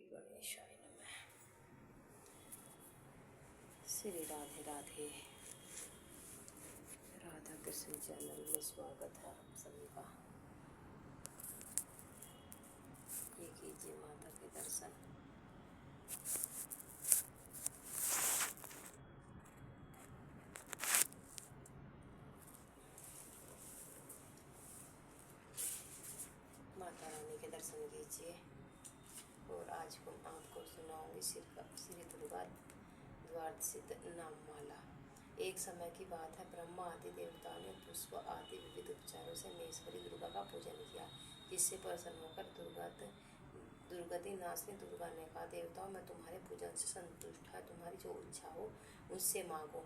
गणेशाय नमः। श्री राधे राधे। राधा कृष्ण चैनल में स्वागत है आप सभी का। ये कीजिए माता के दर्शन। माता रानी के दर्शन कीजिए। और आज हम आपको सुनाऊंगी श्री दुर्गा द्वादशी नाममाला। एक समय की बात है, ब्रह्मा आदि देवताओं ने पुष्प आदि विविध उपचारों से महेश्वरी दुर्गा का पूजन किया, जिससे प्रसन्न होकर दुर्गति नाशनी दुर्गा ने कहा, देवताओं, मैं तुम्हारे पूजन से संतुष्ट है। तुम्हारी जो इच्छा हो मुझसे मांगो,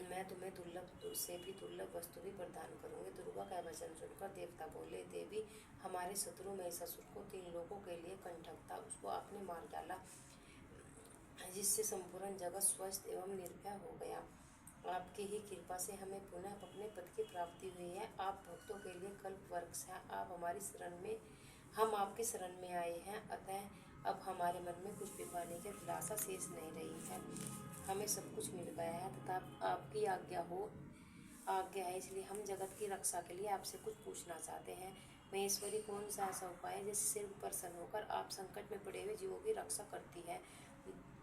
मैं तुम्हें दुर्लभ से भी दुर्लभ वस्तु भी प्रदान करूंगी। दुर्गा का वचन सुनकर देवता बोले, देवी, हमारे शत्रु महिषासुर को 3 लोगों के लिए कंटक था, उसको आपने मार डाला, जिससे संपूर्ण जगत स्वस्थ एवं निर्भय हो गया। आपकी ही कृपा से हमें पुनः अपने पद की प्राप्ति हुई है। आप भक्तों के लिए कल्प वृक्ष हैं। हम आपकी शरण में आए हैं, अतः अब हमारे मन में कुछ भी पाने की अभिलाषा शेष नहीं रही है। हमें सब कुछ मिल गया है तथा आपकी आज्ञा है, इसलिए हम जगत की रक्षा के लिए आपसे कुछ पूछना चाहते हैं। महेश्वरी, कौन सा ऐसा उपाय है जिससे प्रसन्न होकर आप संकट में पड़े हुए जीवों की रक्षा करती है?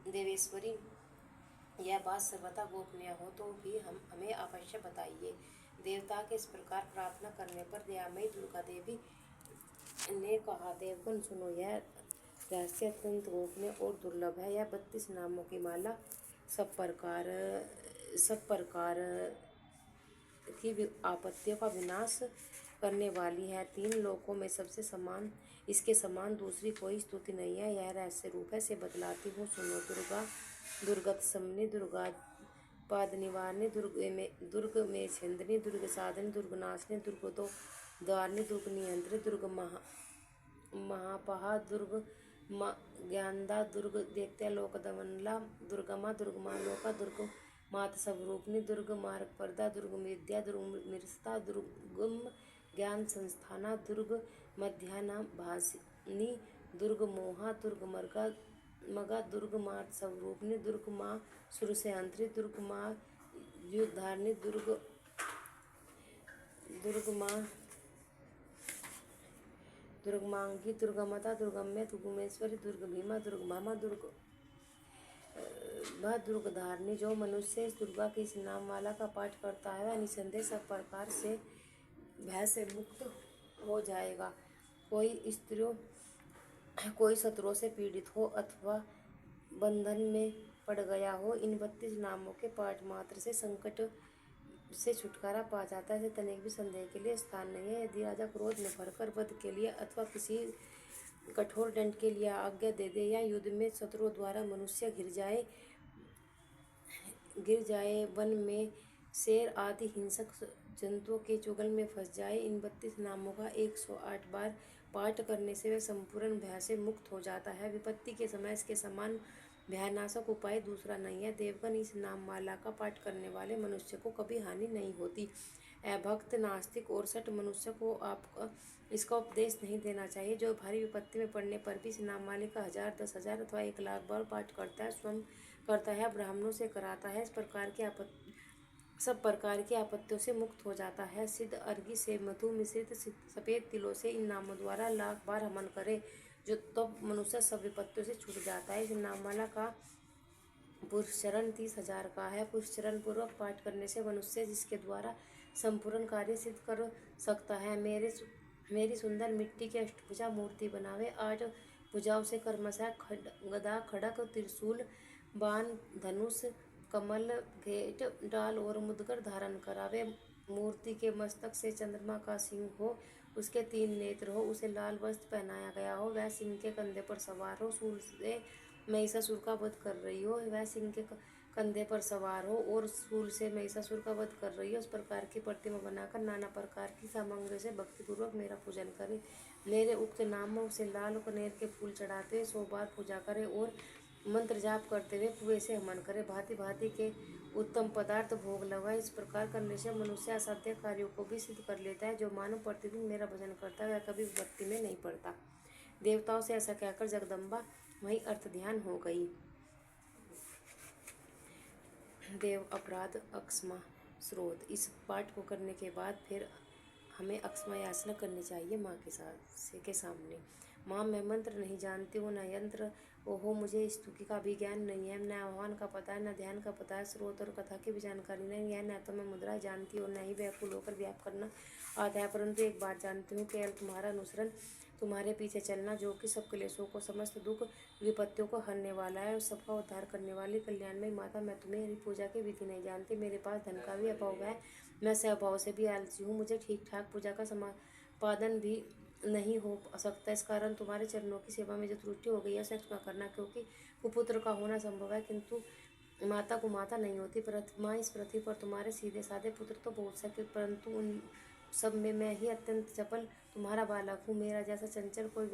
देवेश्वरी, यह बात सर्वथा गोपनीय हो तो भी हमें अवश्य बताइए। देवता के इस प्रकार प्रार्थना करने पर दयामयी दुर्गा देवी ने कहा, देवगण सुनो, यह रहस्य अत्यंत गोपनीय और दुर्लभ है। यह 32 नामों की माला सब प्रकार की आपत्तियों का विनाश करने वाली है। 3 लोकों में सबसे समान इसके समान दूसरी कोई स्तुति नहीं है। यह रहस्य रूप है से बतलाती हूँ, सुनो। दुर्गत समनी, दुर्गा पाद निवारणी, दुर्ग में छंदनी, दुर्ग साधनी, दुर्ग नाशनी, दुर्ग तो द्वारनी, दुर्ग नियंत्री, दुर्ग महापहा, दुर्ग ज्ञानदा, दुर्ग दैत्य लोक दमनला, दुर्गमा, दुर्गमा लोका, दुर्ग मात स्वरूपनी, दुर्ग मार्ग पर्दा, दुर्ग विद्या, दुर्ग मिर्सता, दुर्गम ज्ञान संस्थाना, दुर्ग मध्याना भासिनी, दुर्ग मोहा, दुर्ग मगा, दुर्ग मात स्वरूपनी, दुर्ग माँ सुर से अंतरी, दुर्ग माँ युद्धारणी, दुर्ग मांगी, दुर्गमता, दुर्गम्य, दुर्गमेश्वरी, दुर्ग भीमा, दुर्ग भामा, दुर्ग धारणी। जो मनुष्य इस दुर्गा की इस नाममाला का पाठ करता है, वह निसंदेह सब प्रकार से भय से मुक्त हो जाएगा। कोई शत्रुओं से पीड़ित हो अथवा बंधन में पड़ गया हो, इन 32 नामों के पाठ मात्र से संकट से छुटकारा पा जाता है। तनिक भी संदेह के लिए स्थान नहीं है। यदि राजा क्रोध में भरकर वध के लिए अथवा किसी कठोर दंड के लिए आज्ञा दे दे, या युद्ध में शत्रुओं द्वारा मनुष्य गिर जाए, वन में शेर आदि हिंसक जंतुओं के चुगल में फंस जाए, इन 32 नामों का 108 बार पाठ करने से वह संपूर्ण भय से मुक्त हो जाता है। विपत्ति के समय इसके समान भयनाशक उपाय दूसरा नहीं है। देवगण, इस नाममाला का पाठ करने वाले मनुष्य को कभी हानि नहीं होती। अभक्त, नास्तिक और सठ मनुष्य को आप इसका उपदेश नहीं देना चाहिए। जो भारी विपत्ति में पड़ने पर भी इस नाममाले का 1000, 10,000 अथवा 1,00,000 बार पाठ करता है, स्वयं करता है, ब्राह्मणों से कराता है, सब प्रकार की आपत्तियों से मुक्त हो जाता है। सिद्ध अर्घी से मधु मिश्रित सफेद तिलों से इन नामों द्वारा 1,00,000 बार हवन करे, जो तब मनुष्य सब विपत्तियों से छूट जाता है। इस नाममाला का पुरुषचरण 30,000 का है। पुरुषचरण पूर्वक पाठ करने से मनुष्य जिसके द्वारा संपूर्ण कार्य सिद्ध कर सकता है। मेरी सुंदर मिट्टी की अष्टभुजा मूर्ति बनावे। 8 भुजाओं से क्रमशः गदा, खड़ग, त्रिशूल, बाण, धनुष, कमल, घेट, डाल और मुद्गर धारण करावे। मूर्ति के मस्तक से चंद्रमा का सिंह हो, उसके 3 नेत्र हो, उसे लाल वस्त्र पहनाया गया हो, वह सिंह के कंधे पर सवार हो, शूल से महिषासुर का वध कर रही हो, वह सिंह के कंधे पर सवार हो और शूल से महिषासुर का वध कर रही हो। उस प्रकार की प्रतिमा बनाकर नाना प्रकार की सामग्री से भक्तिपूर्वक मेरा पूजन करे। मेरे उक्त नामों से लाल कनेर के फूल चढ़ाते हुए 100 बार पूजा करे और मंत्र जाप करते हुए कुएं से हवन करे। भांति भांति के उत्तम पदार्थ भोग लगाए। इस प्रकार करने से मनुष्य असाध्य कार्यों को भी सिद्ध कर लेता है। जो मानव प्रतिदिन मेरा भजन करता है, वह कभी विपत्ति में नहीं पड़ता। देवताओं से ऐसा कहकर जगदम्बा वहीं अर्थ ध्यान हो गई। देव अपराध अक्षमा स्रोत। इस पाठ को करने के बाद फिर हमें अक्षमा याचना करनी चाहिए माँ के सामने। माँ, मैं मंत्र नहीं जानती हूँ, न यंत्र। ओहो, मुझे इस स्तुति का भी ज्ञान नहीं है, न आह्वान का पता है, न ध्यान का पता है, स्रोत और कथा की भी जानकारी नहीं है, न तो मैं मुद्रा जानती हूँ, न ही व्याकुल होकर व्याप करना आता है। परंतु एक बात जानती हूँ, केवल तुम्हारा अनुसरण, तुम्हारे पीछे चलना, जो कि सब क्लेशों को, समस्त दुख विपत्तियों को हरने वाला है और सबका उद्धार करने वाली कल्याणमयी माता। मैं तुम्हें पूजा की विधि नहीं जानती, मेरे पास धन का भी अभाव है, मैं स्वभाव से भी आलसी हूँ, मुझे ठीक ठाक पूजा का समापादन भी नहीं हो सकता। इस कारण तुम्हारे चरणों की सेवा में जो त्रुटि हो गई है उसे क्षमा करना, क्योंकि कुपुत्र का होना संभव है किंतु माता को माता नहीं होती। माँ, इस पृथ्वी पर तुम्हारे सीधे साधे पुत्र तो बहुत सके, परंतु उन सब में मैं ही अत्यंत चपल तुम्हारा बालक हूँ। मेरा जैसा चंचल कोई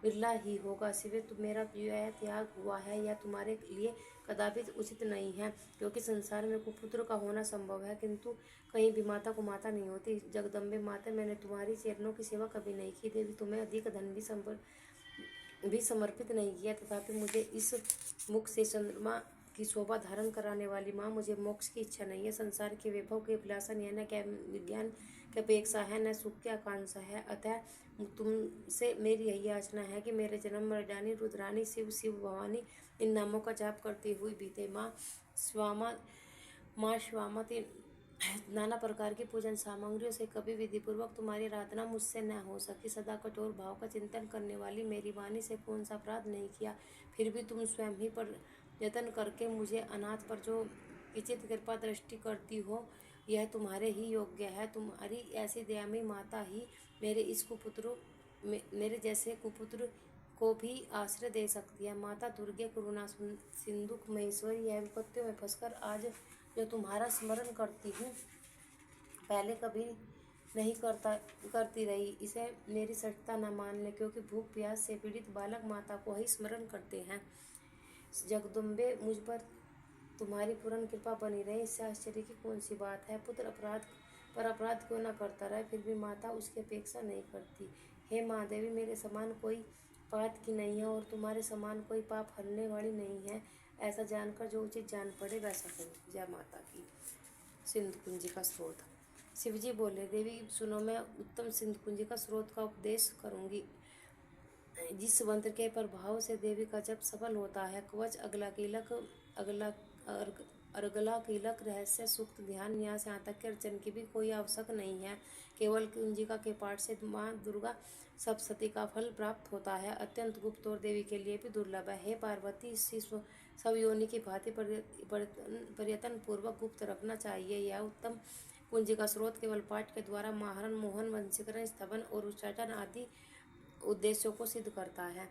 बिरला ही होगा। सिवे मेरा यह त्याग हुआ है यह तुम्हारे लिए कदापि उचित नहीं है, क्योंकि संसार में कुपुत्र का होना संभव है किंतु कहीं भी माता को माता नहीं होती। जगदम्बे माता, मैंने तुम्हारी चरणों की सेवा कभी नहीं की, देवी तुम्हें अधिक धन भी समर्पित नहीं किया, तथापि मुझे इस मुख से चंद्रमा की शोभा धारण कराने वाली माँ, मुझे मोक्ष की इच्छा नहीं है, संसार के वैभव की अभिलाषा नहीं है, न क्या विज्ञान की अपेक्षा है, न सुख की आकांक्षा है। अतः तुमसे मेरी यही याचना है कि मेरे जन्म मर्दानी, रुद्रानी, शिव शिव भवानी इन नामों का जाप करती हुई बीते। माँ स्वामति, नाना प्रकार की पूजन सामग्रियों से कभी विधिपूर्वक तुम्हारी आराधना मुझसे न हो सकी। सदा कठोर भाव का चिंतन करने वाली मेरी वाणी से कौन सा अपराध नहीं किया, फिर भी तुम स्वयं ही पर यत्न करके मुझे अनाथ पर जो विचित्र कृपा दृष्टि करती हो, यह तुम्हारे ही योग्य है। तुम्हारी ऐसी दयामयी माता ही मेरे जैसे कुपुत्र को भी आश्रय दे सकती है। माता दुर्गे, करुणा सिंधु महेश्वरी, यह विपत्तियों में फंसकर आज जो तुम्हारा स्मरण करती हूँ, पहले कभी नहीं करती रही, इसे मेरी सच्चा न मान ले, क्योंकि भूख प्यास से पीड़ित बालक माता को ही स्मरण करते हैं। जगदम्बे, मुझ पर तुम्हारी पूर्ण कृपा बनी रहे, इससे आश्चर्य की कौन सी बात है। पुत्र अपराध क्यों न करता रहे, फिर भी माता उसकी अपेक्षा नहीं करती। हे माँ देवी, मेरे समान कोई पात की नहीं है और तुम्हारे समान कोई पाप हरने वाली नहीं है, ऐसा जानकर जो उचित जान पड़े वैसा करो। जय माता की। सिंधु कुंजी का स्रोत। शिवजी बोले, देवी सुनो, मैं उत्तम सिंधु कुंजी का स्रोत का उपदेश करूंगी। जिस मंत्र के प्रभाव से देवी का जप सफल होता है, कवच, अर्गला कीलक, रहस्य, सूक्त, ध्यान, न्यास, यहाँ तक कि अर्चन की भी कोई आवश्यक नहीं है। केवल कुंजिका के पाठ से माँ दुर्गा सप्तशती का फल प्राप्त होता है। अत्यंत गुप्त और देवी के लिए भी दुर्लभ है। हे पार्वती, इसी सब योनि की भांति प्रयत्न पूर्वक गुप्त रखना चाहिए। यह उत्तम कुंजिका स्रोत केवल पाठ के द्वारा महारण, मोहन, वंशीकरण, स्तवन और उच्चाटन आदि उद्देश्यों को सिद्ध करता है।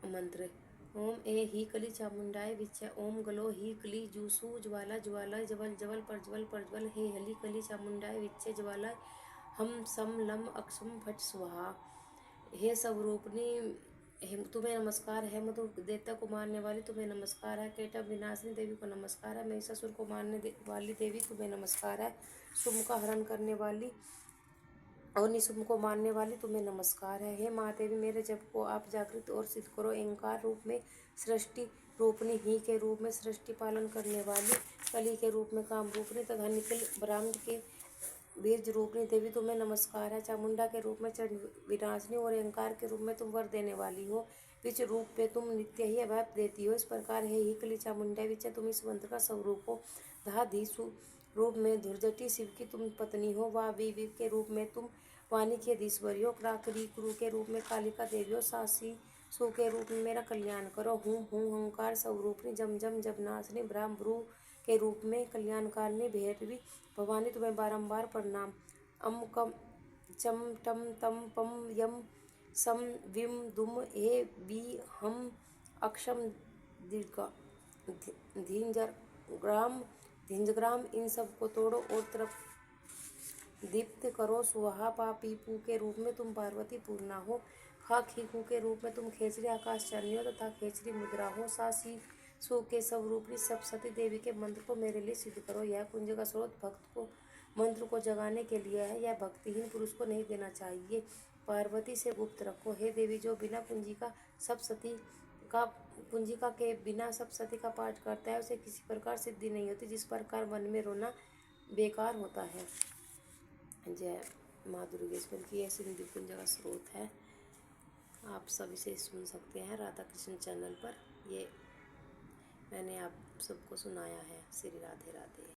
मंत्र। ओम ए ही कली चामुंडाय विच्छ। ओम गलो ही कली जूसु ज्वाला ज्वाला जवल जवल प्रज्वल प्रज्वल। हे हली कली चामुंडाय विच्छ ज्वाला हम सम लम अक्षम फट स्वाहा। हे स्वरूपनी, तुम्हें नमस्कार है। मधु देवता को मारने वाली तुम्हें नमस्कार है। केटव विनाशिनी देवी को नमस्कार है। महिषासुर को मारने वाली देवी तुम्हें नमस्कार है। शुभ का हरण करने वाली और निशुंभ को मारने वाली तुम्हें नमस्कार है। हे महादेवी, मेरे जप को आप जागृत और सिद्ध करो। एंकार रूप में सृष्टि रूपनी, ही के रूप में सृष्टि पालन करने वाली, कली के रूप में काम रूपनी तथा निखिल ब्रह्मांड के बीज रूपनी देवी तुम्हें नमस्कार है। चामुंडा के रूप में चंड विनाशिनी और अहंकार के रूप में तुम वर देने वाली हो। विच रूप पे तुम नित्य ही अभय देती हो। इस प्रकार है ही कली चामुंडा विच, तुम इस मंत्र का स्वरूप हो। धा धीसु रूप में धुर्जटी शिव की तुम पत्नी हो। वा वी के रूप में तुम वाणी की अधीश्वरी हो। क्राकरी क्रू के रूप में कालिका देवी हो। सासी सु के रूप में मेरा कल्याण करो। हूँ हंकार स्वरूपनी जम जम जबनाशिनी ब्रह्म भ्रू के रूप में कल्याणकारिणी भैरवी भवानी तुम्हें बारंबार प्रणाम। अम कम चम टम तम पम यम सम विम दुम हे बी हम अक्षम धिंजग्राम इन सब को तोड़ो और तरफ दीप्त करो। सुहा पा पी पू के रूप में तुम पार्वती पूर्णा हो। खा खी कू के रूप में तुम खेचरी आकाशचारिणी हो तथा खेचरी मुद्रा हो। सा सी सु के स्वरूपी सप्तशती देवी के मंत्र को मेरे लिए सिद्ध करो। यह कुंज का स्रोत भक्त को मंत्र को जगाने के लिए है। यह भक्तिहीन पुरुष को नहीं देना चाहिए। पार्वती से गुप्त रखो। हे देवी, जो बिना पूंजिका के बिना सप्तशती का पाठ करता है उसे किसी प्रकार सिद्धि नहीं होती, जिस प्रकार वन में रोना बेकार होता है। जय माँ दुर्गेश्वरी की ऐसी निकुंज का स्रोत है, आप सब इसे सुन सकते हैं राधा कृष्ण चैनल पर। ये मैंने आप सबको सुनाया है। श्री राधे राधे।